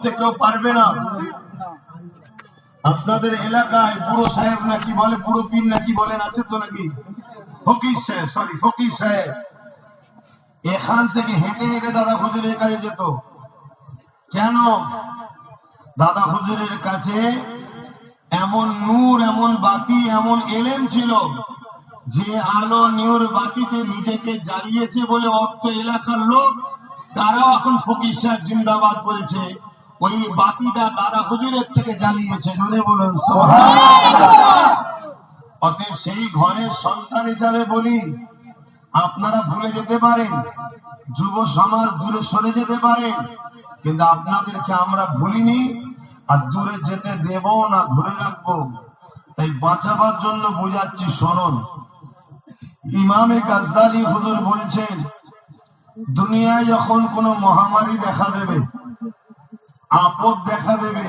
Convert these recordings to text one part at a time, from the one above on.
করতে কেউ পারবে না। আপনাদের এলাকায় বুড়ো সাহেব নাকি বলে, বুড়ো পীর নাকি বলেন, আছে তো নাকি? ফকির সাহেব, সরি ফকির সাহেব, এখান থেকে হেঁটে হেঁটে দাদা হুজুরের কাছে যেত। কেন? দাদা হুজুরের কাছে এমন নূর, এমন বাতি, এমন এলেম ছিল যে আলো নূর বাতিতে নিজেকে জ্বালিয়েছে বলে অর্থ এলাকার লোক তারাও এখন ফকির সাহেব জিন্দাবাদ বলছে। ওই বাতিটা দাদা হুজুরের থেকে জ্বালিয়েছে, জোরে বলুন সুবহানাল্লাহ। অতএব সেই ঘরের সন্তান হিসাবে বলি, আপনারা ভুলে যেতে পারেন, যুব সমাজ দূরে সরে যেতে পারে, কিন্তু আপনাদেরকে আমরা ভুলিনি আর দূরে যেতে দেব না, ধরে রাখবো। তাই বাঁচাবার জন্য বুঝাচ্ছি, শুনুন। ইমামে গাজ্জালি হুজুর বলছেন, দুনিয়ায় যখন কোনো মহামারী দেখা দেবে, আপদ দেখা দেবে,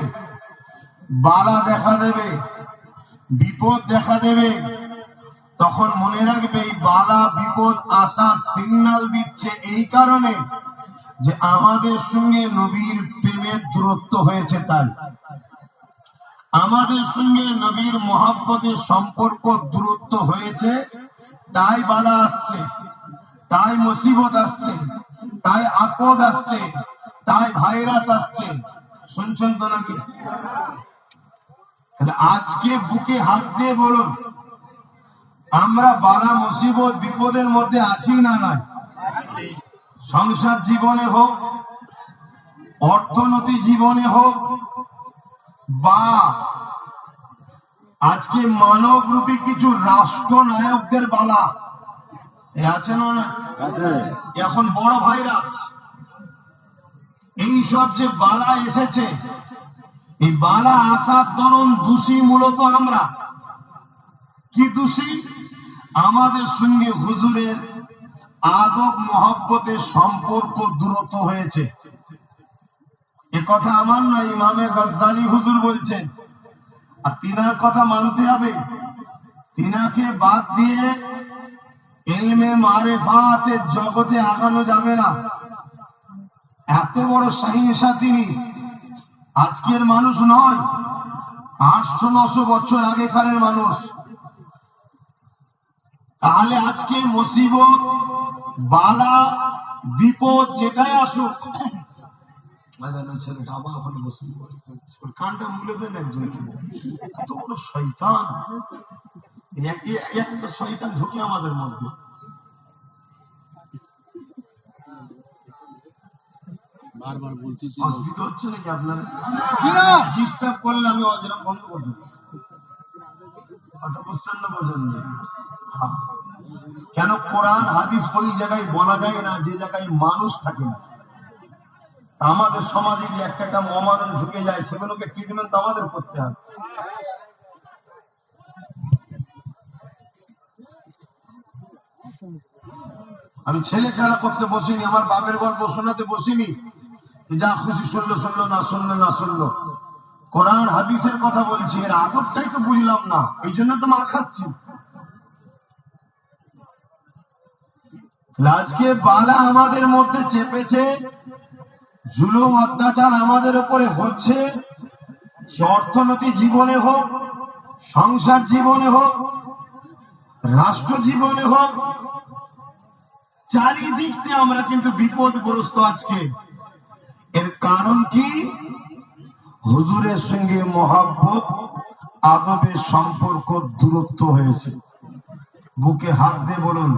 বালা দেখা দেবে, বিপদ দেখা দেবে, তখন মনে রাখবে এই বালা বিপদ আসা সিগন্যাল দিচ্ছে এই কারণে যে আমাদের সঙ্গে নবীর প্রেমের দূরত্ব হয়েছে। তাই আমাদের সঙ্গে নবীর মহব্বতের সম্পর্ক দূরত্ব হয়েছে, তাই বালা আসছে, তাই মুসিবত আসছে, তাই আপদ আসছে, তাই ভাইরাস আসছে। শুনছেন তো নাকি? আজকে বুকে হাত দিয়ে বলুন, আমরা বালা মুসিবত বিপদের মধ্যে আছি না নাই? সংসার জীবনে হোক, অর্থনৈতিক জীবনে হোক, বা আজকে মানব রূপী কিছু রাষ্ট্রনায়কদের বালা আছে না? এখন বড় ভাইরাস, এই সব যে বালা এসেছে, এই বালা আসার দরুন দোষী মূলত আমরা। কি দোষী? আমাদের সঙ্গে হুজুরের আদব মহব্বতের সম্পর্ক দূরত্ব হয়েছে। এ কথা আমার নয়, ইমামে গাজ্জালি হুজুর বলছেন। আর তিনার কথা মানতে হবে, তিনাকে বাদ দিয়ে ইলমে মারিফাতের জগতে আগানো যাবে না। এত বড় শাহিনশা তিনি, আজকের মানুষ নয়, 800-900 বছর আগেকারের মানুষ। তাহলে আজকে মুসিবত, বালা, বিপদ যেটাই আসুক, ছেলেটা আবার ওখানে বসে কানটা মুলে দেন একজন, এত বড় শয়তান, একটা শয়তান ঢুকে আমাদের মধ্যে। বারবার বলতেছি, অসুবিধা হচ্ছে নাকি আপনার? ডিস্টার্ব করলে আমি অজরা বন্ধ করে দেবো। কেন? কোরআন হাদিস ওই জায়গায় বলা যায় না যে জায়গায় মানুষ থাকে না। আমাদের সমাজে যে একটা মমাদন ঢুকে যায়, সেগুলোকে ট্রিটমেন্ট আমাদের করতে হবে। আমি ছেলে খেলা করতে বসিনি, আমার বাপের গল্প শোনাতে বসিনি, যা খুশি শুনলো শুনলো, না শুনলো না শুনলো। কোরআন হাদিসের কথা বলছি, এর আদবটাই তো বুঝলাম না, এই জন্য তো মার খাচ্ছি। আজকে বালা আমাদের মধ্যে চেপেছে, জুলুম অত্যাচার আমাদের উপরে হচ্ছে, সে অর্থনৈতিক জীবনে হোক, সংসার জীবনে হোক, রাষ্ট্র জীবনে হোক, চারিদিক দিয়ে আমরা কিন্তু বিপদগ্রস্ত আজকে। এর কারণ কি? হুজুরের সঙ্গে মহব্বত, আদবের সম্পর্ক দূরত্ব হয়েছে। বুকে হাত দিয়ে বলুন,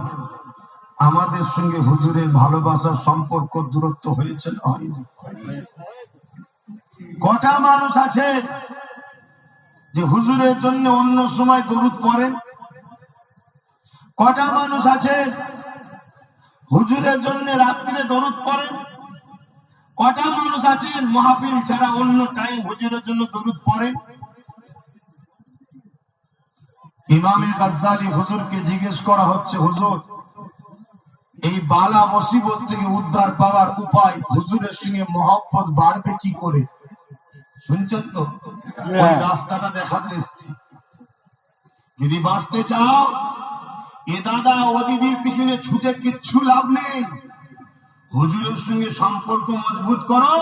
আমাদের সঙ্গে হুজুরের ভালোবাসার সম্পর্ক দূরত্ব হয়েছে না হয়নি? কটা মানুষ আছে যে হুজুরের জন্য অন্য সময় দরুদ পড়েন? কটা মানুষ আছে হুজুরের জন্য রাত্রিরে দরুদ পড়েন? কটা মানুষ আছেন মাহফিল ছাড়া অন্য টাইম হুজুরের জন্য দরুদ পড়েন? ইমামে গাজ্জালি হুজুরকে জিজ্ঞেস করা হচ্ছে, হুজুর এই বালা মুসিবত থেকে উদ্ধার পাওয়ার উপায়, হুজুরের সঙ্গে মহব্বত বাড়বে কি করে? শুনছেন তো? ওই রাস্তাটা দেখাতে এসছি। যদি বাঁচতে চাও, এ দাদা ও দিদির পিছনে ছুটে কিচ্ছু লাভ নেই। হুজুরের সঙ্গে সম্পর্ক মজবুত করো,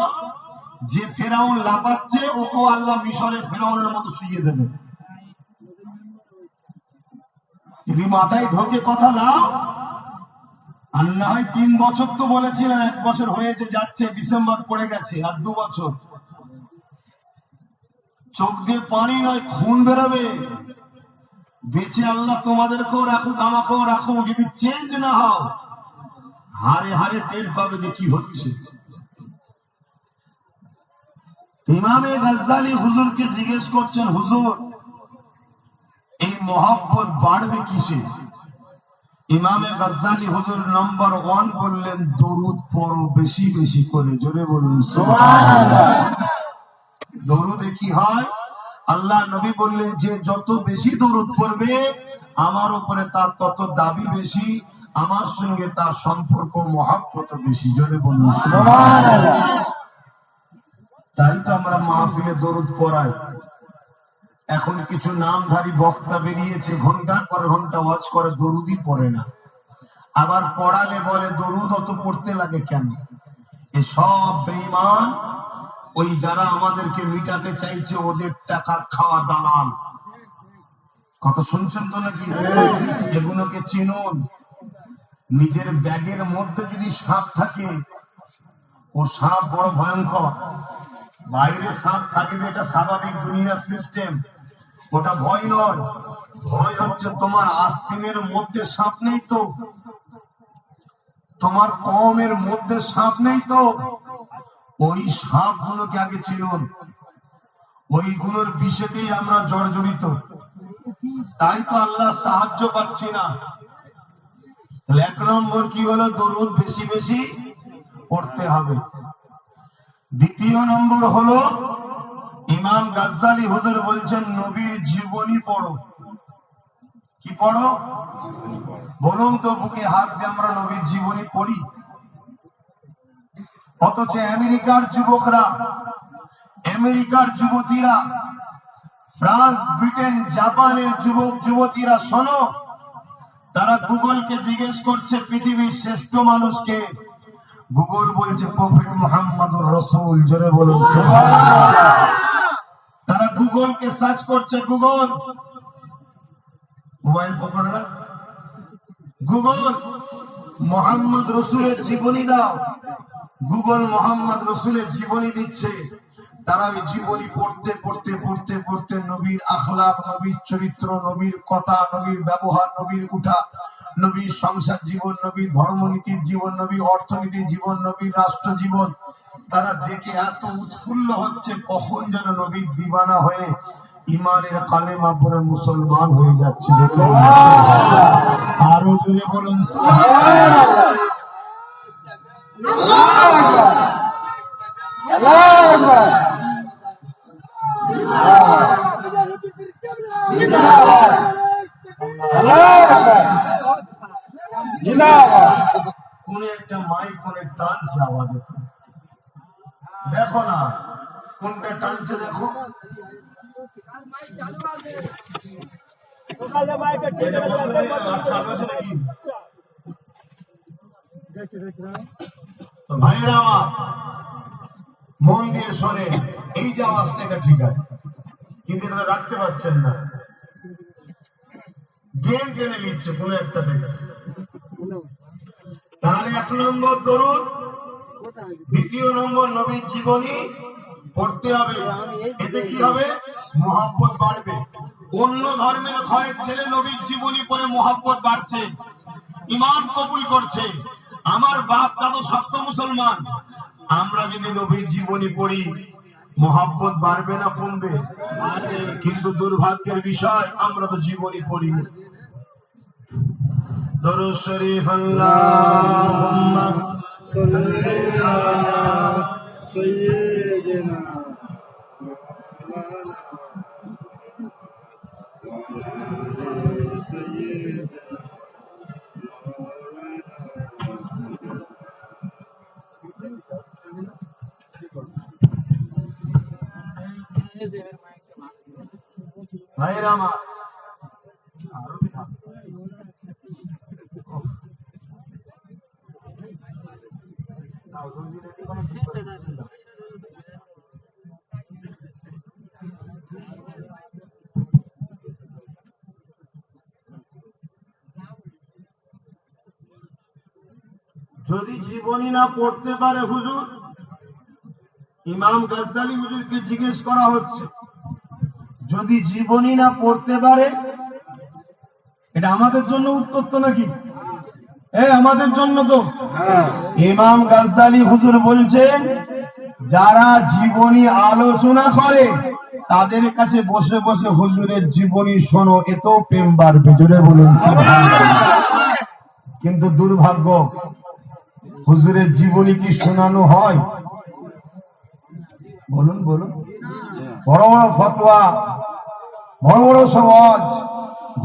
যে ফেরাউন লাফাচ্ছে ওকে আল্লাহ মিশরের ফেরাউনের মতো শুইয়ে দেবে। যদি মাথায় ঢোকে কথা নাও, আর না হয় 3 বছর তো বলেছিলেন, 1 বছর হয়েছে যাচ্ছে, ডিসেম্বর পড়ে গেছে, আর 2 বছর। চোখ দিয়ে পানি নয় খুন বেরোবে। বেঁচে আল্লাহ তোমাদেরকেও রাখুক, আমাকেও রাখুক। যদি চেঞ্জ না হও, হারে হারে টের পাবে যে কি হচ্ছে। ইমামে গাজ্জালি হুজুরকে জিজ্ঞেস করছেন, হুজুর এই মহব্বত বাড়বে কিসে? ইমামে গাজ্জালি হুজুর নম্বর 1 বললেন, দরুদ পড়ো বেশি বেশি করে। জোরে বলুন সুবহানাল্লাহ। দরুদে কি হয়? আল্লাহ নবী বললেন, যে যত বেশি দরুদ পড়বে আমার উপরে তার তত দাবি বেশি, আমার সঙ্গে তার সম্পর্ক মহব্বত বেশি। জোরে বলুন সুবহানাল্লাহ। তাই তো আমরা মাহফিলে দরুদ পড়াই। এখন কিছু নামধারী বক্তা বেরিয়েছে, ঘন্টার পর ঘন্টা ওয়াজ করে, দরুদই পড়ে না। আবার পড়ালে বলে দরুদ অত পড়তে লাগে কেন? এসব বেঈমান, ওই যারা আমাদেরকে মিটাতে চাইছে ওদের টাকা খাওয়া দালাল। কথা শুনছেন তো নাকি? এগুলোকে চিনুন। নিজের ব্যাগের মধ্যে যদি সাপ থাকে, ও সাপ বড় ভয়ঙ্কর। বাইরে সাপ থাকে, এটা স্বাভাবিক দুনিয়ার সিস্টেম, ওটা ভয় নয়। ভয় হচ্ছে তোমার আস্তিনের মধ্যে সাপ নেই তো, তোমার কমের মধ্যে সাপ নেই তো। ওই সাপ গুলোকে আগে চিনুন। ওইগুলোর বিষেতেই আমরা জর্জরিত। তাই তো আল্লাহ সাহায্য পাচ্ছি না। 1 নম্বর কি হলো? দরুদ বেশি বেশি পড়তে হবে। 2 নম্বর হলো, ইমাম গাজ্জালি হুজুর বলছেন, নবীর জীবনী পড়ো। কি পড়ো? বলুন তো, বুকে হাত দিয়ে আমরা নবীর জীবনী পড়ি? অথচ আমেরিকার যুবকরা, আমেরিকার যুবতীরা, ফ্রান্স, ব্রিটেন, জাপানের যুবক যুবতীরা, শোনো, তারা গুগলকে জিজ্ঞেস করছে পৃথিবীর শ্রেষ্ঠ মানুষকে। গুগল বলছে প্রফেট মুহাম্মদুর রাসূল। জোরে বলুন সুবহানাল্লাহ। তারা গুগলকে সার্চ করছে। গুগল, মোবাইল পকড়ে না, গুগল মোহাম্মদ রসুলের জীবনী দাও। গুগল মোহাম্মদ রসুলের জীবনী দিচ্ছে। তারা ওই জীবনী পড়তে পড়তে পড়তে পড়তে নবীর আখলাক, নবীর চরিত্র, নবীর কথা, নবীর ব্যবহার, নবীর উঠা, নবীর সংসার জীবন, নবীর ধর্মনীতির জীবন, নবীর অর্থনীতির জীবন, নবীর রাষ্ট্র জীবন, তারা দেখে এত উৎফুল্ল হচ্ছে, কখন যেন নবীর দিবানা হয়ে ইমানের কালেমা পড়ে মুসলমান হয়ে যাচ্ছে। আরো জোরে বলুন সুবহানাল্লাহ। কোন একটা মাইক কোনে টানছে আওয়াজ, দেখো না কোনটা টানছে, দেখো। ভাইরা আমার, মন দিয়ে শোনে, এই যে আওয়াজটা, এটা ঠিক আছে, কিন্তু এটা রাখতে পারছেন না, গেম টেনে নিচ্ছে কোন একটা থেকে। তাহলে 1 নম্বর দরুদ, 2 নম্বর নবীর জীবনী পড়তে হবে। এতে কি হবে? মহব্বত বাড়বে। অন্য ধর্মের ঘরের ছেলে নবীর জীবনী পড়ে মহব্বত বাড়ছে, ঈমান কবুল করছে। আমার বাপ দাদু সত্য মুসলমান। আমরা যদি নবীর জীবনী পড়ি, মহব্বত বাড়বে না কমবে? কিন্তু দুর্ভাগ্যের বিষয়, আমরা তো জীবনী পড়ি না। দরুদ শরীফ, আল্লাহুম্মা সাল্লি আলা সাইয়্যিদিনা ভাইরা আমার। যদি জীবনী না পড়তে পারে হুজুর, ইমাম গাজ্জালি হুজুরকে জিজ্ঞেস করা হচ্ছে, যদি জীবনী না পড়তে পারে, এটা আমাদের জন্য উত্তর তো নাকি? আমাদের জন্য তো। ইমাম গাজ্জালি হুজুর বলছেন, যারা জীবনী আলোচনা করে তাদের কাছে বসে বসে হুজুরের জীবনী শোনো, এতেও প্রেম বাড়বে। জোরে বলুন সুবহানাল্লাহ। কিন্তু দুর্ভাগ্য, হুজুরের জীবনী কি শোনানো হয়? বলুন বলুন। বড় বড় ফতোয়া, বড় বড় সওয়াজ,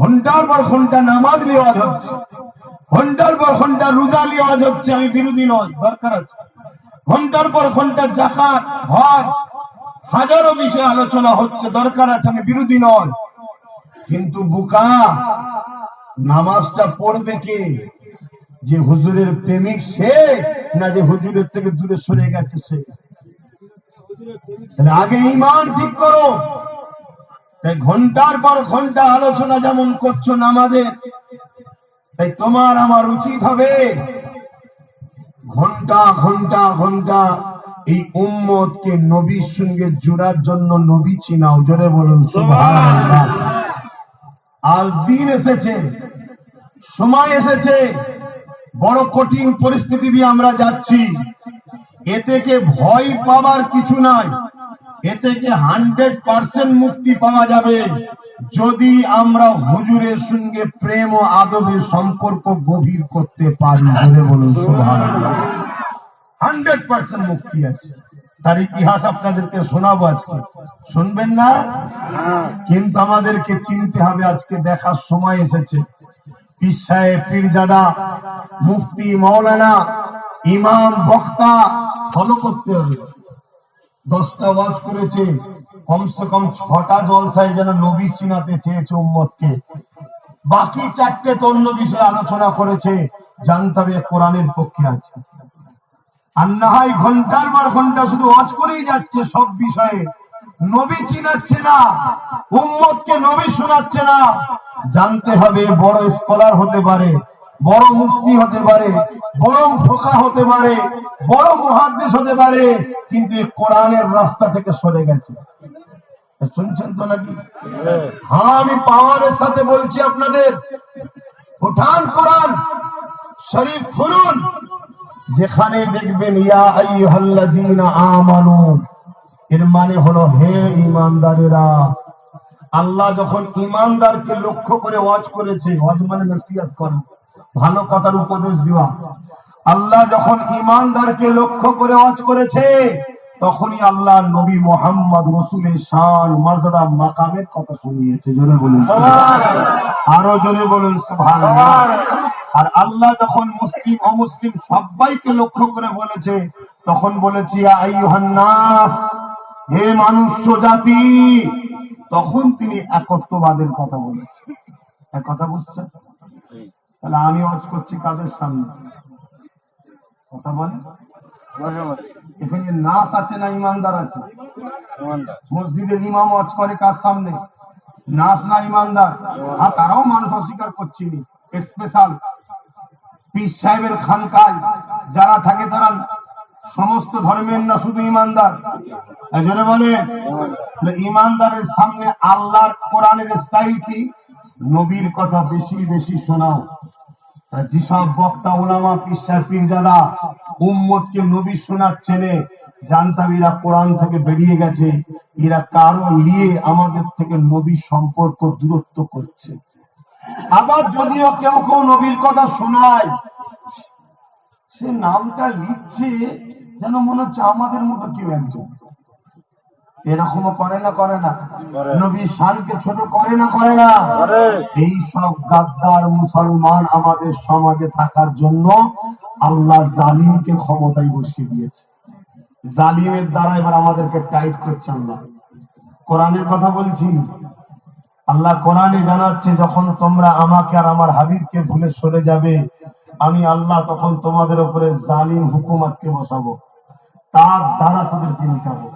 ঘন্টার পর ঘন্টা নামাজ লিওয়াজ হচ্ছে, ঘন্টার পর ঘন্টা রোজা লিওয়াজ হচ্ছে। আমি বিরোধী নয়, দরকার আছে। ঘন্টার পর ঘন্টা যাকাত, হজ, হাজারো বিষয়ে আলোচনা হচ্ছে, দরকার আছে, আমি বিরোধী নয়। কিন্তু বুকা, নামাজটা পড়বে কে? যে হুজুরের প্রেমিক সে, না যে হুজুরের থেকে দূরে সরে গেছে সে? আগে ঈমান ঠিক করো। তাই ঘন্টার পর ঘন্টা আলোচনা যেমন করছো নামাজের, তাই তোমার আমার উচিত হবে ঘন্টা ঘন্টা ঘন্টা এই উম্মতকে নবীর সঙ্গে জোড়ার জন্য নবী চিনাও। জোরে বলুন সুবহানাল্লাহ। আজ দিন এসেছে, সময় এসেছে, বড় কঠিন পরিস্থিতি দিয়ে আমরা যাচ্ছি। এ থেকে ভয় পাওয়ার কিছু নাই, এ থেকে 100% মুক্তি পাওয়া যাবে যদি আমরা হুজুরের সঙ্গে প্রেম ও আদবের সম্পর্ক গভীর করতে পারি। বলে বলুন সুবহানাল্লাহ। 100% মুক্তি আছে। তার ইতিহাস আপনাদেরকে শোনাবো আজকে, শুনবেন না? কিন্তু আমাদেরকে চিনতে হবে, আজকে দেখার সময় এসেছে। পীর সাহেব, পীরজাদা, মুফতি, মাওলানা, ইমাম, বক্তা ফলো করতে হবে। 10টা ওয়াজ করেছে, কমসে কম 6টা জলসায় যেন নবী চিনাতে চেয়েছে উম্মতকে। বাকি 4টে তো অন্য বিষয়ে আলোচনা করেছে, জানতে হবে কোরআনের পক্ষে আছে। আর না হয় ঘন্টার পর ঘন্টা শুধু ওয়াজ করেই যাচ্ছে, সব বিষয়ে নবী চিনাচ্ছে না, উম্মতকে নবী শোনাচ্ছে না। জানতে হবে বড় স্কলার হতে পারে, বড় মুফতি হতে পারে, বড় ফোকা হতে পারে, বড় মুহাদ্দিস হতে পারে, কিন্তু এই কোরআনের রাস্তা থেকে সরে গেছে। শুনছেন তো নাকি? হ্যাঁ, আমি পাওয়ারের সাথে বলছি আপনাদের, উঠান কোরআন শরীফ খুলুন, যেখানে দেখবেন ইয়া আইয়ুহাল্লাযীনা আমানু, এর মানে হলো হে ঈমানদারেরা। আল্লাহ যখন ঈমানদারকে লক্ষ্য করে ওয়াজ করেছে, ওয়াজ মানে নসিহত করা, ভালো কথার উপদেশ দেওয়া। আল্লাহ যখন ঈমানদারকে লক্ষ্য করে ওয়াজ করেছে, তখনই আল্লাহ নবী মুহাম্মদ রাসূলের শান, মর্যাদা, মাকামের কথা শুনিয়েছে। জোরে বলুন সুবহানাল্লাহ। আরো জোরে বলুন সুবহানাল্লাহ। আর আল্লাহ যখন মুসলিম অমুসলিম সবাইকে লক্ষ্য করে বলেছে, তখন বলেছি ইয়া আইয়ুহান নাস, হে মানুষ্য জাতি। তখন তিনি একত্ববাদের কথা বলেছেন। এক কথা বুঝছেন? তাহলে আমি ওয়াজ করছি কাদের সামনে? কথা বলেন। এখানে নাস আছে না ইমানদার আছে? মসজিদের ইমাম ওয়াজ করে কার সামনে? নাস না ইমানদার? আর তারাও মানুষ অস্বীকার করছিনি। স্পেশাল পীর সাহেবের খানকায় যারা থাকে তারা সমস্ত ধর্মের না শুধু ইমানদার? জোরে বলে। ইমানদারের সামনে আল্লাহর কোরআনের স্টাইল কি? নবীর কথা বেশি বেশি শোনাও। যেসব বক্তা, উলামা, পীর সাহেব, পীরজাদা উম্মতকে নবী শোনাচ্ছে না, জানতাম এরা কোরআন থেকে বেরিয়ে গেছে, এরা কারো নিয়ে আমাদের থেকে নবীর সম্পর্ক দূরত্ব করছে। আবার যদিও কেউ কেউ নবীর কথা শোনায়, সে নামটা লিখছে যেন মনে হচ্ছে আমাদের মতো কেউ একজন। এরকমও করে না? করে না? নবীর শানকে ছোট করে না? করে না? এই সব গাদ্দার মুসলমান আমাদের সমাজে থাকার জন্য আল্লাহ জালিমকে ক্ষমতায় বসিয়ে দিয়েছে। জালিমের দ্বারা এবার আমাদেরকে টাইট করছে। আল্লাহ কোরআনের কথা বলছি, আল্লাহ কোরআনে জানাচ্ছে, যখন তোমরা আমাকে আর আমার হাবিবকে ভুলে সরে যাবে, আমি আল্লাহ তখন তোমাদের উপরে জালিম হুকুমতকে বসাবো, তার দ্বারা তোদেরকে মিটাবো।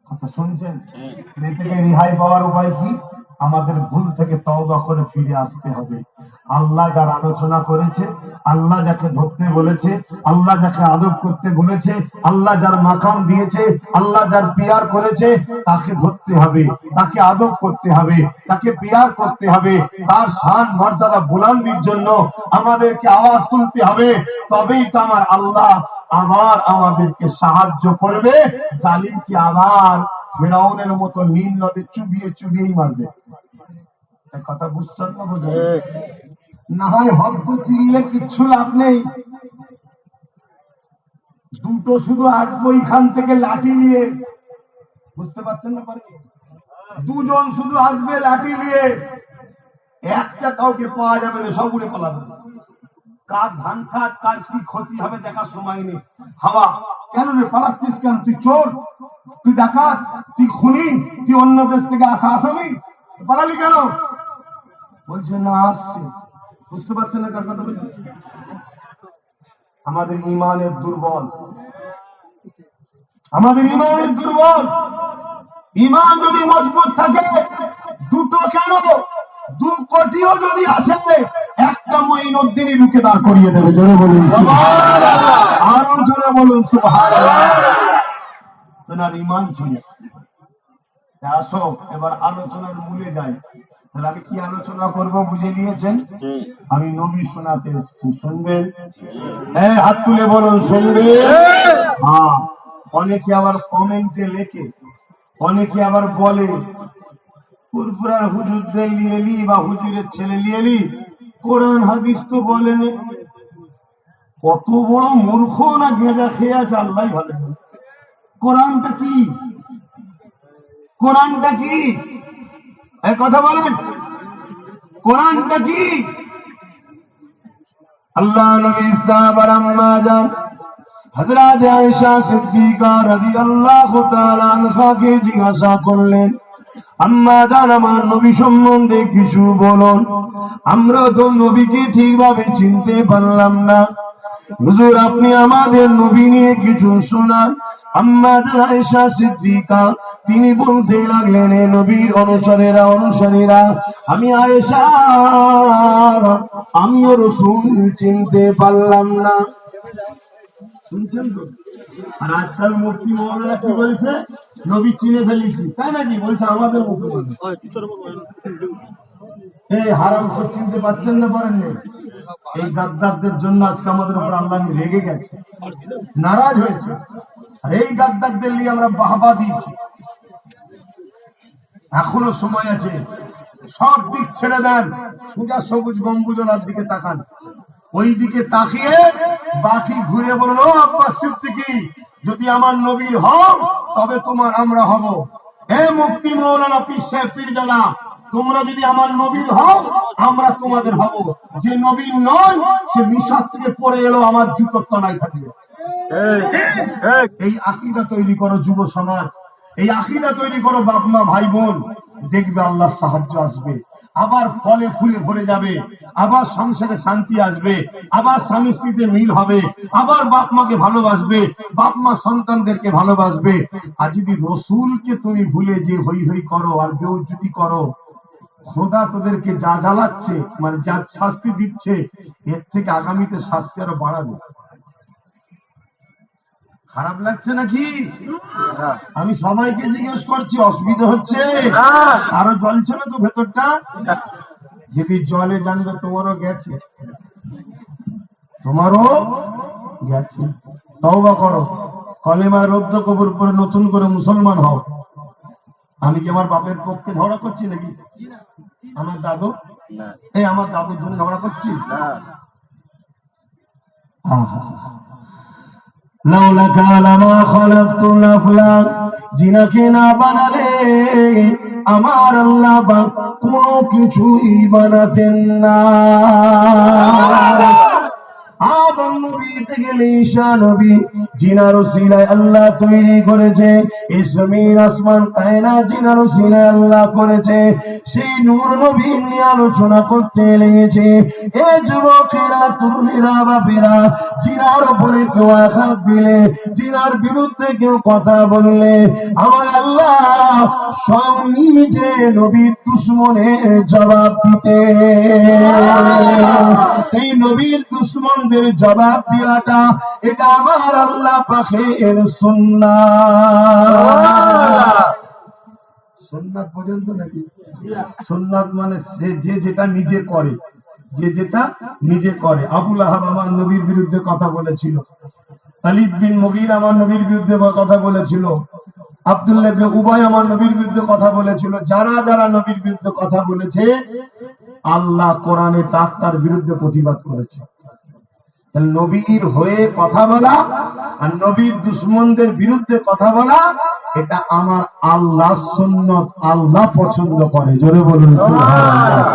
কথা শুনছেন? এ থেকে রেহাই পাওয়ার উপায় কি? আমাদের ভুল থেকে তওবা করে ফিরে আসতে হবে। আল্লাহ যার আলোচনা করেছে, আল্লাহ যাকে ধরতে বলেছে, আল্লাহ যাকে আদব করতে বলেছে, আল্লাহ যার মাকাম দিয়েছে, আল্লাহ যার পিয়ার করেছে, তাকে ধরতে হবে, তাকে আদব করতে হবে, তাকে পিয়ার করতে হবে। তার শান মর্যাদা বুলন্দির জন্য আমাদেরকে আওয়াজ তুলতে হবে। তবেই তো আমার আল্লাহ আবার আমাদেরকে সাহায্য করবে। জালিমকে আবার ফেরাউনের মতো নীল নদে চুবিয়ে চুবিয়েই মারবে। কথা বুঝছেন না? বোঝেন না হয় হক তো চিনলে কিচ্ছু লাভ নেই। দুটো শুধু আসবো এখান থেকে লাঠি নিয়ে, বুঝতে পারছেন না? দুজন শুধু আসবে লাঠি নিয়ে, একটা কাউকে পাওয়া যাবে না, সব উড়ে পালাবে। কার ধান খাট, কার কি ক্ষতি হবে দেখার সময় নেই। হাওয়া কেন রে পালাচ্ছিস কেন? তুই চোর, তুই ডাকাত, তুই খুনি, তুই অন্য দেশ থেকে আসা আসামি, পালালি কেন? বলছে না আসছে। বুঝতে পারছেন না কার কথা বলছে? আমাদের ইমানের দুর্বল, আমাদের ইমানের দুর্বল। ইমান যদি মজবুত থাকে, দুটো কেন 2 কোটিও যদি আসে, একটা মঈনুদ্দিনই রুখে দাঁড় করিয়ে দেবে। জোরে বলুন সুবহানাল্লাহ, আরো জোরে বলুন সুবহানাল্লাহ। তোমার ইমান ছিল। আসো এবার আলোচনার মূলে যাই। তাহলে আমি কি আলোচনা করব বুঝে নিয়েছেন? আমি নবী শোনাতে এসেছি, শুনবেন? হাত তুলে বলুন শুনবেন। হ্যাঁ, অনেকে আবার কমেন্টে লেখে, অনেকে আবার বলে পুরপুরার হুজুরদের নিয়ে এলি বা হুজুরের ছেলে নিয়ে এলি, কোরআন হাদিস তো বলেন। কত বড় মূর্খ না গেঁজা খেয়ে আছে আল্লাহ ভালো। কোরআনটা কি? কোরআনটা কি? এই কথা বলেন, কোরআনটা কি? আল্লাহ নবী সাহাবার আম্মা জান হযরত আয়েশা সিদ্দিকা রাদিয়াল্লাহু তাআলা আনহাকে জিজ্ঞাসা করলেন, আম্মা জান আমার নবী সম্বন্ধে কিছু বলুন, আমরা তো নবীকে ঠিকভাবে চিনতে পারলাম না, হুজুর আপনি আমাদের নবী নিয়ে কিছু শোনান। আম্মা জান আয়েশা সিদ্দিকা তিনি বলতে লাগলেন, এ নবীর অনুসারীরা, আমি আয়েশা, আমিও রাসূল চিনতে পারলাম না। শুনছেন তো? আর আজকাল মুফতি মওলানা কি বলছে? নবী চিনে ফেলেছি, তাই নাকি? বলছে আমাদের মুখে বলছে। এই হারাম খোর চিনতে পারছেন না, পারেননি? এই গাদ্দারদের জন্য আজকে আমাদের উপর আল্লাহ রেগে গেছে, নারাজ হয়েছে। আর এই গাদ্দারদের নিয়ে আমরা বাহবা দিয়েছি। এখনো সময় আছে, সব দিক ছেড়ে দেন, সোজা সবুজ গম্বুজলার দিকে তাকান। ওই দিকে তাকিয়ে বাকি ঘুরে বলল, আব্বাস সিদ্দিকী যদি আমার নবীর হও তবে তোমার আমরা হব। হে মুফতি মওলানা পীর সাহেব পীরজাদা, তোমরা যদি আমার নবীর হও আমরা তোমাদের হব। যে নবীর নয় সে নিশাত থেকে পড়ে এলো আমার জুতোর তলায় থাকবে। এই আকীদা তৈরি করো যুব সমাজ, এই আকীদা তৈরি করো বাপ মা ভাই বোন, দেখবে আল্লাহর সাহায্য আসবে। আবার ফলে ফুলে ভরে যাবে, আবার সংসারে শান্তি আসবে, আবার স্বামী স্ত্রীতে মিল হবে, আবার বাপ মাকে ভালোবাসবে, বাপ মা সন্তানদেরকে ভালোবাসবে। আর যদি রসুলকে তুমি ভুলে যে হই হই করো আর বেউজ্জতি করো, খোদা তোদেরকে যা জ্বালাচ্ছে, মানে যা শাস্তি দিচ্ছে, এর থেকে আগামীতে শাস্তি আরো বাড়াবে। খারাপ লাগছে নাকি? আমি সবাইকে জিজ্ঞেস করছি, অসুবিধা হচ্ছে? আরো জ্বলছে না তো ভেতরটা? যদি জলে জানবে তোমারও গেছে, তোমারও গেছে। তওবা করো, কলেমা রদ্দ কবুল করে নতুন করে মুসলমান হও। আমি কি আমার বাপের পক্ষে ঝগড়া করছি নাকি? আমার দাদু, এই আমার দাদুর জন্য ঝগড়া করছি? জিনাকে না বানালে আমার আল্লাহ কোনো কিছুই বানাতেন না। আদম নবী থেকে ঈসা নবী জিনার উসিলায় আল্লাহ তৈরি করেছে, এই জমিন আসমান কায়নাত জিনার উসিলায় আল্লাহ করেছে। সেই নূর নবী নিয়ে আলোচনা করতে লেগেছে। এ যুবকেরা, তরুণেরা, বাপেরা, জিনার উপরে কেউ আঘাত দিলে, জিনার বিরুদ্ধে কেউ কথা বললে, আমার আল্লাহ সব নিজে নবীর দুশমনের জবাব দিতে। এই নবীর দুশমনদের জবাব দেওয়াটা এটা আমার আল্লাহ পাকের সুন্নাত। সুন্নাত পর্যন্ত নাকি? সুন্নাত মানে সে যে যেটা নিজে করে, যে যেটা নিজে করে। আবুল আহাব আমার নবীর বিরুদ্ধে কথা বলেছিল, খালিদ বিন মুগীর আমার নবীর বিরুদ্ধে কথা বলেছিল, আব্দুল্লাহ ইবনে উবাই আমার নবীর বিরুদ্ধে কথা বলেছিল। যারা যারা নবীর বিরুদ্ধে কথা বলেছে, আল্লাহ কোরআনে তার বিরুদ্ধে প্রতিবাদ করেছে। নবীর হয়ে কথা বলা আর নবীর দুশমনদের বিরুদ্ধে কথা বলা, এটা আমার আল্লাহ সুন্নত, আল্লাহ পছন্দ করে। জোরে বলুন সুবহানাল্লাহ।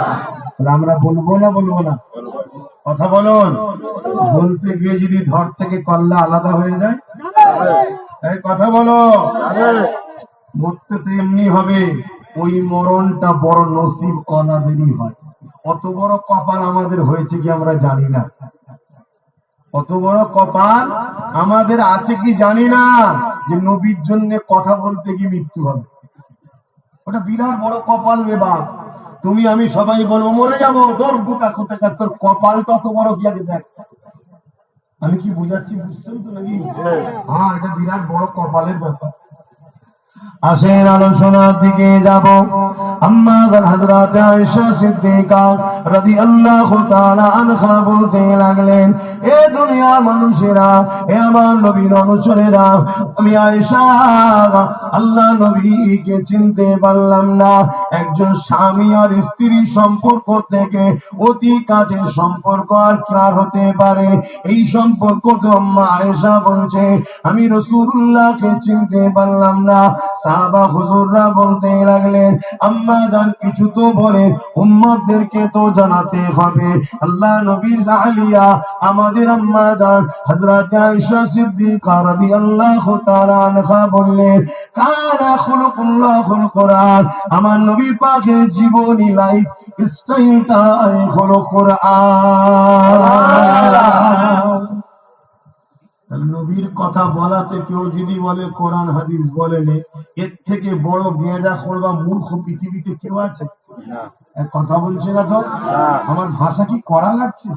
আমরা বলবো না বলবো না? কথা বলুন। বলতে গিয়ে যদি ধর থেকে কল্লা আলাদা হয়ে যায়, এই কথা বলো, মরতে তো এমনি হবে। ওই মরণটা বড় নসিব অনাদেরই হয়। অত বড় কপাল আমাদের হয়েছে কি আমরা জানি না। অত বড় কপাল আমাদের আছে কি জানি না, যে নবীর জন্য কথা বলতে গিয়ে মৃত্যু হবে। ওটা বিরাট বড় কপাল রে বাপ। তুমি আমি সবাই বলবো মরে যাবো, তোর বোকা কোথাকার, তোর কপালটা অত বড় কি আগে দেখ। আমি কি বুঝাচ্ছি, বুঝছেন তো নাকি? হ্যাঁ, এটা বিরাট বড় কপালের ব্যাপার। আসেন আলোচনার দিকে যাব। আম্মা হযরত আয়েশা সিদ্দিকা রাদিয়াল্লাহু তাআলা আনহা বলতে লাগলেন, এ দুনিয়ার মানুষেরা, এ আমার নবীর অনুচরেরা, আমি আয়েশা আল্লাহ নবীকে চিনতে পারলাম না। একজন স্বামী আর স্ত্রীর সম্পর্ক থেকে অতি কাছের সম্পর্ক আর কার হতে পারে? এই সম্পর্ক তো আম্মা আয়েশা বলছে আমি রাসূলুল্লাহকে চিনতে পারলাম না। সাহাবা হুজুররা বলতে লাগলেন, আম্মা জান কিছু তো বলেন, উম্মতদেরকে তো জানাতে হবে। আল্লাহ নবীর লালিয়া আমাদের আম্মা জান হযরত আয়েশা সিদ্দিকা রাদিয়াল্লাহু তাআলা আনহা বললেন, কানা খুলুকুল্লাহুল কোরআন, আমার নবী পাকের জীবনী লাইফ স্টাইলটা হলো কোরআন। নবীর কথা বলাতে কেউ যদি বলে কোরআন হাদিস বলেন, এর থেকে বড় গেঁজা করবা মূর্খ পৃথিবীতে কেউ আছে? কথা বলছে না তো? আমার ভাষা কি কড়া লাগছে?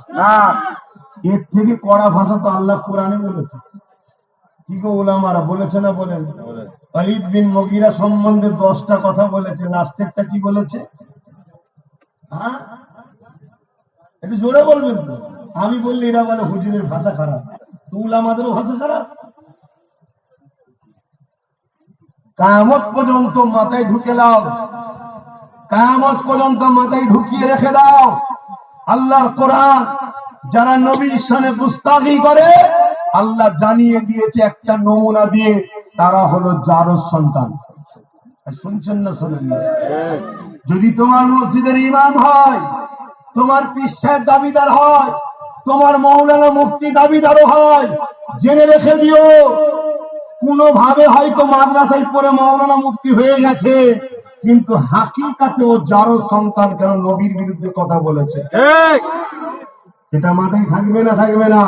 এর থেকে কড়া ভাষা তো আল্লাহ কোরআনে বলেছে। কি গো ওলামারা বলেছে না বলেন? খালিদ বিন মুগীরা সম্বন্ধে 10টা কথা বলেছে, লাস্টেরটা কি বলেছে? হ্যাঁ, একটু জোরে বলবেন তো। আমি বললে এরা বলে হুজুরের ভাষা খারাপ, আমাদেরও ভাষা খারাপ। কিয়ামত পর্যন্ত মাথায় ঢুকে দাও, কিয়ামত পর্যন্ত মাথায় ঢুকিয়ে রেখে দাও আল্লাহর কোরআন। যারা নবীর শানে গুস্তাখি করে, আল্লাহ জানিয়ে দিয়েছে একটা নমুনা দিয়ে, তারা হলো জারজ সন্তান। শুনছেন না শোনেন না? যদি তোমার মসজিদের ইমাম হয়, তোমার পীর সাহেব দাবিদার হয়, তোমার মাওলানা মুফতি দাবিদারও হয়, জেনে রেখে দিও, কোনোভাবে হয়তো মাদ্রাসায় পড়ে মাওলানা মুফতি হয়ে গেছে, কিন্তু হাকিকাতে ও জারজ সন্তান। কেন? নবীর বিরুদ্ধে কথা বলেছে। এটা মাথায় থাকবে না? থাকবে না?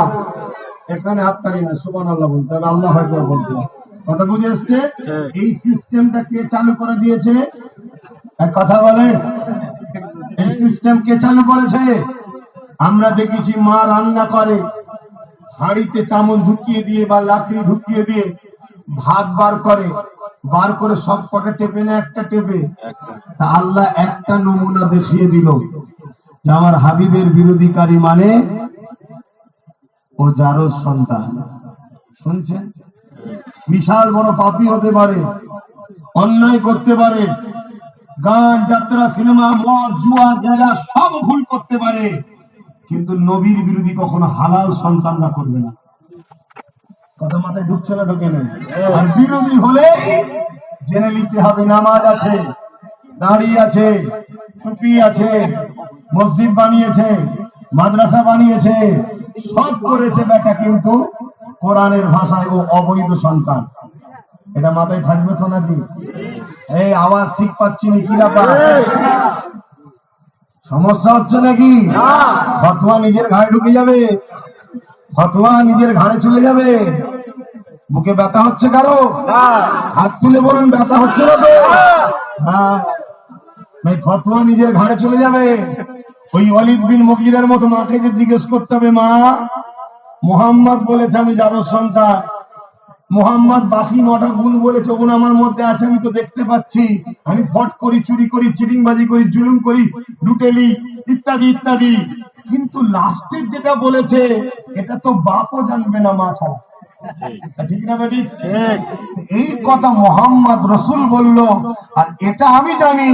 এখানে হাততালি না, সুবহানাল্লাহ বলতে হবে, আল্লাহু আকবার বলতে হবে। কথা বুঝে এসছে? এই সিস্টেমটা কে চালু করে দিয়েছে? এক কথা বলেন, এই সিস্টেম কে চালু করেছে? আমরা দেখেছি মা রান্না করে, হাঁড়িতে চামচ ঢুকিয়ে দিয়ে বা লাকড়ি ঢুকিয়ে দিয়ে ভাত বার করে সব কটা টেপে না একটা টেপে। তা আল্লাহ একটা নমুনা দেখিয়ে দিল যে আমার হাবিবের বিরোধীকারী মানে ও জারজ সন্তান। শুনছেন? বিশাল বড় পাপী হতে পারে, অন্যায় করতে পারে, গান, যাত্রা, সিনেমা, মদ, জুয়া, গাঁজা সব ভুল করতে পারে, কিন্তু নবীর বিরোধী কখনো হালাল সন্তানরা করবে না। কথা মাথায় ঢুকছে না? ঢোকে না? আর বিরোধী হলে জেনে নিতে হবে নামাজ আছে, দাড়ি আছে, টুপি আছে, মসজিদ বানিয়েছে, মাদ্রাসা বানিয়েছে, সব করেছে বেটা, কিন্তু কোরআনের ভাষায় ও অবৈধ সন্তান। এটা মাথায় থাকবে তো নাকি? এই আওয়াজ ঠিক পাচ্ছি না, কি ব্যাপার? সমস্যা হচ্ছে নাকি? ফতোয়া নিজের ঘাড়ে ঢুকে যাবে, ফতোয়া নিজের ঘাড়ে চলে যাবে। বুকে ব্যথা হচ্ছে কারো? হাত তুলে বলুন, ব্যথা হচ্ছে না তো? হ্যাঁ, ফতোয়া নিজের ঘাড়ে চলে যাবে। ওই ওয়ালিদ বিন মুগীরার মতো মাকে যে জিজ্ঞেস করতে হবে, মা মুহাম্মদ বলেছে আমি যারোর সন্তান, মুহাম্মদ বাকি 9টা গুণ বলেছে, গুণ আমার মধ্যে আছে, আমি তো দেখতে পাচ্ছি, আমি ফট করি, চুরি করি, চিটিংবাজি করি, জুলুম করি, লুটেলি ইত্যাদি ইত্যাদি, কিন্তু লাস্টের যেটা বলেছে এটা তো বাপও জানবে না মা ছাড়া। ঠিক না বেটি? এই কথা মোহাম্মদ রসুল বলল, আর এটা আমি জানি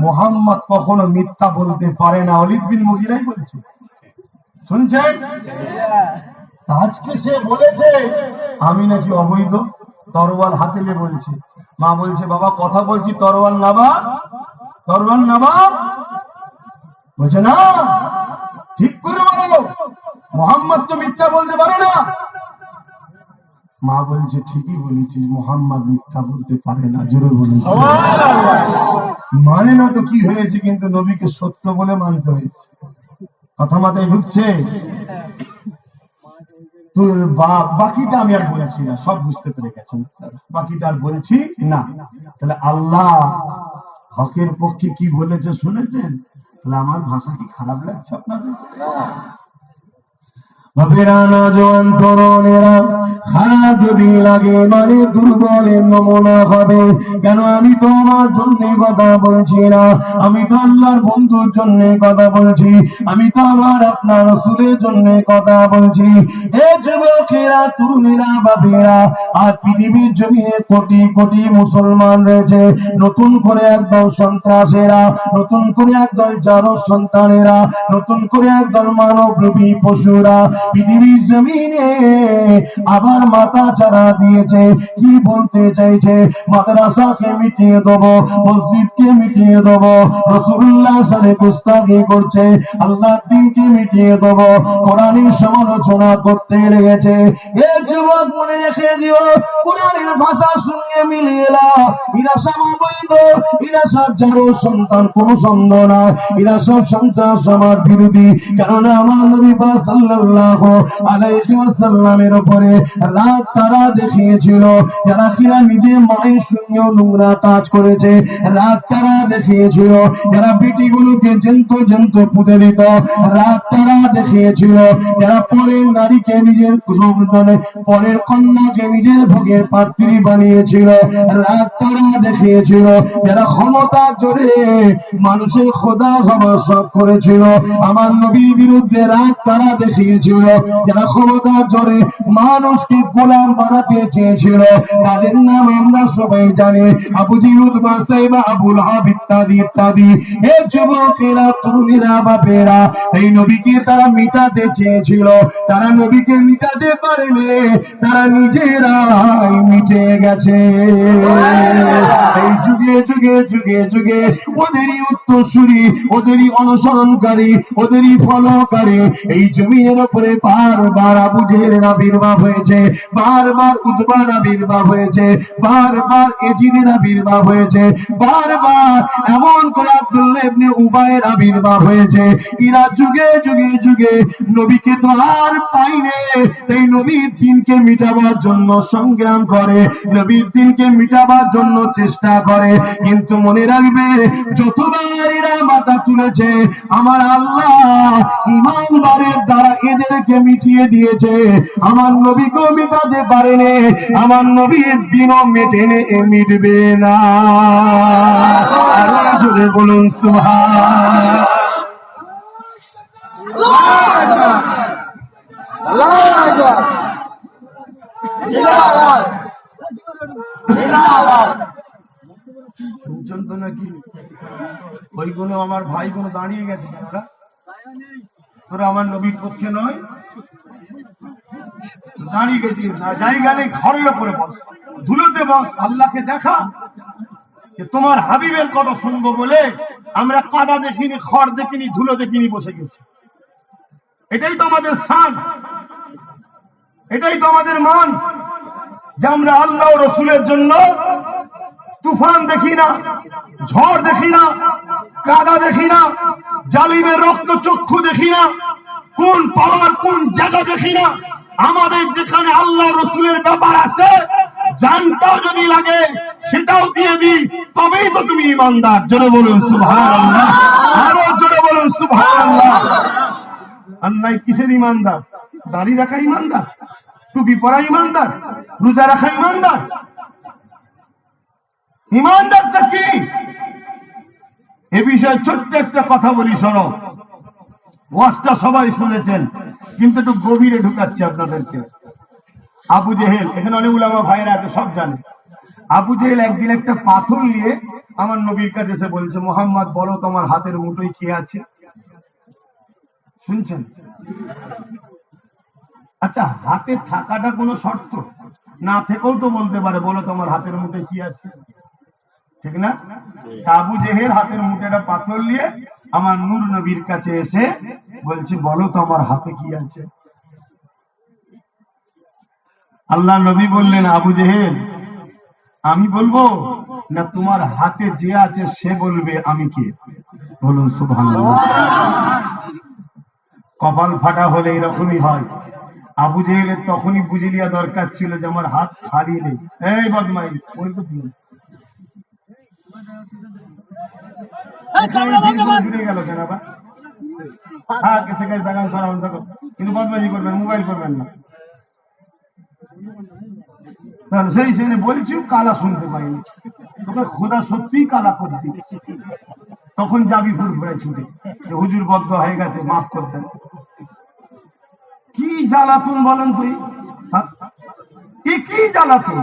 মোহাম্মদ কখনো মিথ্যা বলতে পারে না। ওয়ালিদ বিন মুগীরাই বলেছে, শুনছেন? আজকে সে বলেছে আমি নাকি অবৈধ, তরোয়াল হাতে নিয়ে বলছে। মা বলছে বাবা কথা বলছি, তরোয়াল নাবা, তরোয়াল নাবা। বলছে না, ঠিক করে বলো, মোহাম্মদ তো মিথ্যা বলতে পারে না। মা বলছে ঠিকই বলেছিস, মোহাম্মদ মিথ্যা বলতে পারে না। জোরে বলেছে মানে না তো কি হয়েছে, কিন্তু নবীকে সত্য বলে মানতে হয়েছে। কথা মাথায় ঢুকছে? তোর বাকিটা আমি আর বলছি না, সব বুঝতে পেরে গেছেন, বাকিটা আর বলছি না। তাহলে আল্লাহ হকের পক্ষে কি বলেছে শুনেছেন? তাহলে আমার ভাষা কি খারাপ লাগছে আপনাদের? নজওয়ান তরুণেরা খারাপ যদি লাগে মানে দুর্বলের নমুনা হবে। কেন? আমি তো আমার জন্য কথা বলছি না, আমি তো আল্লাহর বন্ধুর জন্য কথা বলছি, আমি তো আমার আপনার রাসূলের জন্য কথা বলছি। এ যুবকেরা, তরুণেরা, বাপেরা, আর পৃথিবীর জমিনে কোটি কোটি মুসলমান রয়েছে, নতুন করে একদল সন্ত্রাসেরা, নতুন করে একদল জারজ সন্তানেরা, নতুন করে একদল মানবরূপী পশুরা পৃথিবীর জমিনে আবার মাথা চারা দিয়েছে। কি বলতে চাইছে? মাদ্রাসাকে মিটিয়ে দেবো, মসজিদকে মিটিয়ে দেবো, রাসূলুল্লাহ সালে গুস্তাখি করছে, আল্লাহর দ্বীনকে মিটিয়ে দেবো, কোরআনের সমালোচনা করতে লেগেছে। এ যুবক মনে রেখে দিও, কোরআনের ভাষার সঙ্গে মিলিয়ে নাও, এরা সব অবৈধ, এরা সব যারো সন্তান, কোনো সন্দেহ না, এরা সব সন্তান সমাজ বিরোধী। কেননা আমার নবী পাক সাল্লাল্লাহু আলাইহি ওয়াসাল্লামের উপরে রাত তারা দেখিয়েছিল, যারা কিনা নিজে মায়ের সঙ্গে নোংরা কাজ করেছে, রাত তারা দেখিয়েছিল, যারা বেটিগুলোকে জন্ত জন্ত পুঁতে দিত, রাত তারা দেখিয়েছিল, যারা পরের নারীকে নিজের পরের কন্যাকে নিজের ভোগের পাত্রী বানিয়েছিল, রাত তারা দেখিয়েছিল, যারা ক্ষমতা জোরে মানুষের খোদা হওয়ার শখ করেছিল, আমার নবীর বিরুদ্ধে রাত তারা দেখিয়েছিল, যারা ক্ষমতা জোরে মানুষকে গোলাম বানাতে চেয়েছিল, তাদের নাম আমরা সবাই জানি, আবু জিহুল, উতবা, সাইবা, আবুল আহাব ইত্যাদি ইত্যাদি। এই যুবকেরা, তরুণীরা, বাপেরা, এই নবীকে তারা মিটাতে চেয়েছিল, তারা নবীকে মিটাতে পারেনি, তারা নিজেরাই মিটে গেছে। এই যুগে যুগে যুগে যুগে ওদেরই উত্তরসূরি, ওদেরই অনুসরণকারী, ওদেরই ফলোকারী এই জমিনের উপরে বারবার আবু জেহেলের আবির্ভাব হয়েছে, বারবার উতবার আবির্ভাব হয়েছে, বারবার এজিদের আবির্ভাব হয়েছে, বারবার এমন করে আব্দুল্লাহ ইবনে উবাইয়ের আবির্ভাব হয়েছে। এরা যুগে যুগে যুগে নবীকে তো আর পাইনে, তাই নবীর দ্বীনকে মিটাবার জন্য সংগ্রাম করে, নবীর দ্বীনকে মিটাবার জন্য চেষ্টা করে। কিন্তু মনে রাখবে, যতবার এরা মাথা তুলেছে, আমার আল্লাহ ইমানদারের দ্বারা এদেরকে মিটিয়ে দিয়েছে, আমার নবীকেও মিটাতে পারেনি, আমার নবীর দ্বীনও মিটবে না। আল্লাহ জোরে বলুন সুবহানাল্লাহ। শুনছেন তো নাকি? ওইগুলো আমার ভাইগুলো দাঁড়িয়ে গেছে, কেন তোরা আমার নবীর পক্ষে নয়? দাঁড়িয়ে গেছি, জায়গা নেই, খড়ের উপরে বস, ধুলোতে বস, আল্লাহকে দেখা যে তোমার হাবিবের কথা শুনবো বলে আমরা কাদা দেখিনি, খড় দেখিনি, ধুলো দেখিনি, বসে গেছি। এটাই তো আমাদের শান, এটাই তো আমাদের মান যে আমরা আল্লাহ ও রসুলের জন্য তুফান দেখি না, ঝড় দেখি না, কাদা দেখি না, জালিমের রক্ত চক্ষু দেখি না, কোন পাওয়ার কোন জায়গা দেখি না। আমাদের যেখানে আল্লাহ রসুলের ব্যাপার আছে, জানটাও যদি লাগে সেটাও দিয়ে দিই, তবেই তো তুমি ইমানদার। জোরে বলুন সুবহানাল্লাহ, আরো জোরে বলুন সুবহানাল্লাহ। আর নাই কিসের ইমানদার? দাড়ি রাখা ইমানদার, টুপি পরা ইমানদার, রোজা রাখা ইমানদার? ইমানদারটা কি? এ বিষয়ে ছোট্ট একটা কথা বলি, শোনো। ওয়াজটা সবাই শুনেছেন, কিন্তু একটু গভীরে ঢুকাচ্ছি আপনাদেরকে। আবু জেহেল, এখানে অনেক উলামা ভাইরা আছে, সব জানে। আবু জেহেল একদিন একটা পাথর নিয়ে আমার নবীর কাছে এসে বলছে, মোহাম্মদ বলো তোমার হাতের মুঠোয় কি আছে? শুনছেন? আচ্ছা, হাতে থাকাটা কোনো শর্ত? না থেকেও তো বলতে পারে, বলো তোমার হাতের মুঠোয় কি আছে, ঠিক না? আবু জেহেল হাতের মুঠোটা পাথর নিয়ে আমার নূর নবীর কাছে এসে বলছে, বলো তোমার হাতে কি আছে? আল্লাহ নবী বললেন, আবু জেহেল আমি বলবো না তোমার হাতে যে আছে সে বলবে আমি কে? বলুন সুবহানাল্লাহ। কপাল ফাটা হলে এরকমই হয়। আবু জেহেলের তখনই বুঝে নেওয়া দরকার ছিল যে আমার হাত খালি নেই। এই বদমাই, কিন্তু বদমাইশি করবেন, মোবাইল করবেন না। সেই সেনে বলছি কালা শুনতে পাইনি, তোকে খোদা সত্যিই কালা করছি। তখন যাবি ফুরফুরে ছুটে, হুজুর বদ্ধ হয়ে গেছে, মাফ করতেন। কি জ্বালাতুন বলেন তুই, কি জ্বালাতুন!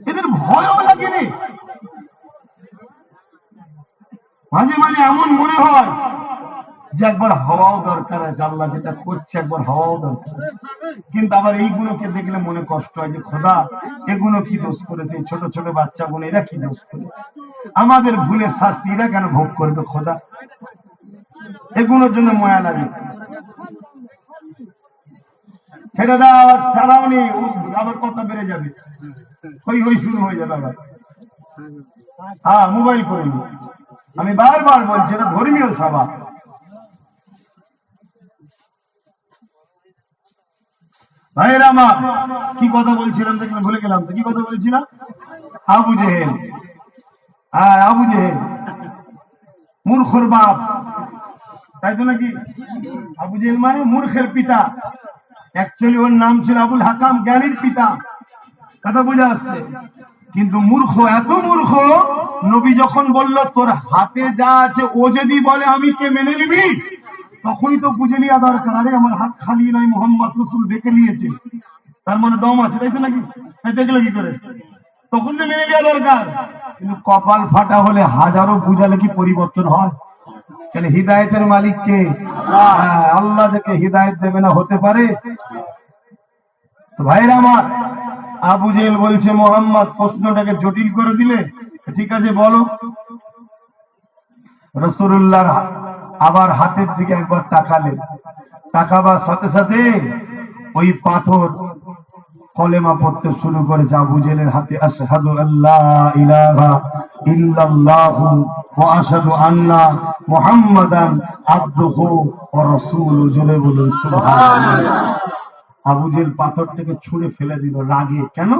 এদের ভয়ও লাগেনি। মাঝে মাঝে এমন মনে হয় যে একবার হওয়াও দরকার আছে, আল্লাহ যেটা করছে একবার হওয়াও দরকার। কিন্তু আবার এইগুলোকে দেখলে মনে কষ্ট হয় যে খোদা এগুলো কি দোষ করেছে, ছোট ছোট বাচ্চাগুলো এরা কি দোষ করেছে, আমাদের ভুলের শাস্তি এরা কেন ভোগ করবে খোদা? এগুলোর জন্য মায়া লাগে। সেটা ছাড়াও নি, আবার কথা বেড়ে যাবে, হই হই শুরু হয়ে যাবে আবার। হ্যাঁ, মোবাইল করে নি। আমি বারবার বলছি এটা ধর্মীয় সভা। ভাইয়েরা আমার, কি কথা বলছিলাম দেখলে ভুলে গেলাম তো। কি কথা বলছিলাম? আবু জেহেল। হ্যাঁ, আবু জেহেল মূর্খর বাপ, তাই তো নাকি? আবু জেহেল মানে মূর্খের পিতা। অ্যাকচুয়ালি ওর নাম ছিল আবুল হাকাম, জ্ঞানীর পিতা। কথা বুঝে আসছে? কিন্তু মূর্খ, এত মূর্খ, নবী যখন বলল তোর হাতে যা আছে ও যদি বলে আমি কে মেনে নিবি, তখনই তো বুঝে নেওয়া দরকার, আরে আমার হাত খালি নয়, মোহাম্মদ রাসূল দেখে নিয়েছে, তার মানে দম আছে, তাই তো নাকি? দেখলো কি করে? তখন তো মেনে নেওয়া দরকার। কিন্তু কপাল ফাটা হলে হাজারো বুঝালে কি পরিবর্তন হয়? তাহলে হিদায়েতের মালিক কে? আল্লাহ যাকে হিদায়েত দেবে না হতে পারে? তো ভাইরা আমার, আবু জেহেল বলছে, মোহাম্মদ প্রশ্নটাকে জটিল করে দিলে, ঠিক আছে বলো। রাসূলুল্লাহর আবার হাতের দিকে একবার তাকালেন, তাকাবার সাথে সাথে ওই পাথর কলেমা পড়তে শুরু করেছে আবু জেহেলের হাতে। আশহাদু আল্লা ইলাহা ইল্লাল্লাহু ওয়া আশহাদু আন্না মুহাম্মাদান আবদুহু ওয়া রাসূলুহু। জোরে বলুন সুবহানাল্লাহ। আবু জেহেল পাথরটাকে ছুঁড়ে ফেলে দিল রাগে। কেন?